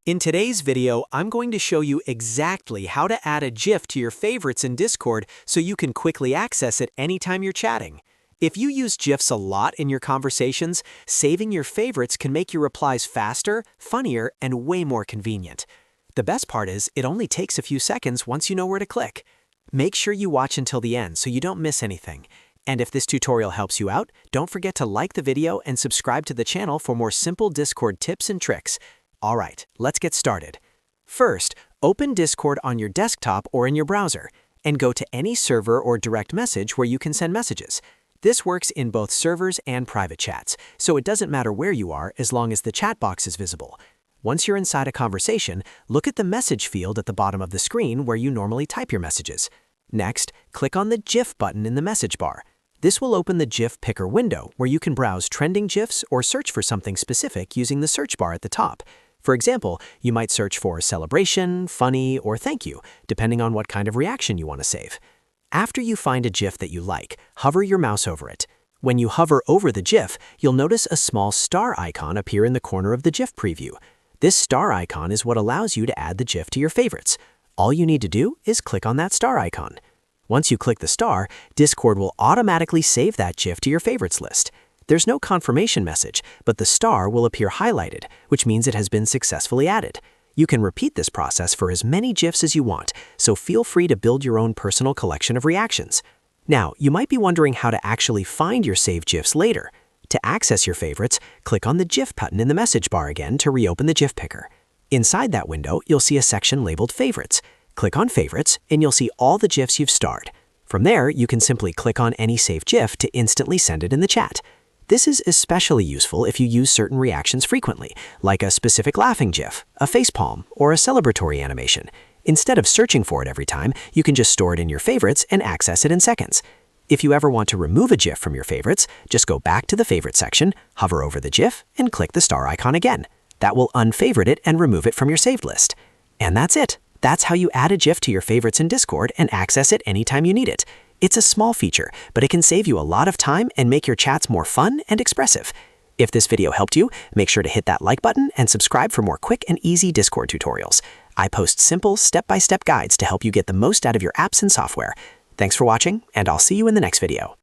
In today's video, I'm going to show you exactly how to add a GIF to your favorites in Discord so you can quickly access it anytime you're chatting. If you use GIFs a lot in your conversations, saving your favorites can make your replies faster, funnier, and way more convenient. The best part is, it only takes a few seconds once you know where to click. Make sure you watch until the end so you don't miss anything. And if this tutorial helps you out, don't forget to like the video and subscribe to the channel for more simple Discord tips and tricks. Alright, let's get started. First, open Discord on your desktop or in your browser, and go to any server or direct message where you can send messages. This works in both servers and private chats, so it doesn't matter where you are as long as the chat box is visible. Once you're inside a conversation, look at the message field at the bottom of the screen where you normally type your messages. Next, click on the GIF button in the message bar. This will open the GIF Picker window where you can browse trending GIFs or search for something specific using the search bar at the top. For example, you might search for celebration, funny, or thank you, depending on what kind of reaction you want to save. After you find a GIF that you like, hover your mouse over it. When you hover over the GIF, you'll notice a small star icon appear in the corner of the GIF preview. This star icon is what allows you to add the GIF to your favorites. All you need to do is click on that star icon. Once you click the star, Discord will automatically save that GIF to your favorites list. There's no confirmation message, but the star will appear highlighted, which means it has been successfully added. You can repeat this process for as many GIFs as you want, so feel free to build your own personal collection of reactions. Now, you might be wondering how to actually find your saved GIFs later. To access your favorites, click on the GIF button in the message bar again to reopen the GIF Picker. Inside that window, you'll see a section labeled Favorites. Click on Favorites, and you'll see all the GIFs you've starred. From there, you can simply click on any saved GIF to instantly send it in the chat. This is especially useful if you use certain reactions frequently, like a specific laughing GIF, a facepalm, or a celebratory animation. Instead of searching for it every time, you can just store it in your favorites and access it in seconds. If you ever want to remove a GIF from your favorites, just go back to the Favorite section, hover over the GIF, and click the star icon again. That will unfavorite it and remove it from your saved list. And that's it. That's how you add a GIF to your favorites in Discord and access it anytime you need it. It's a small feature, but it can save you a lot of time and make your chats more fun and expressive. If this video helped you, make sure to hit that like button and subscribe for more quick and easy Discord tutorials. I post simple, step-by-step guides to help you get the most out of your apps and software. Thanks for watching, and I'll see you in the next video.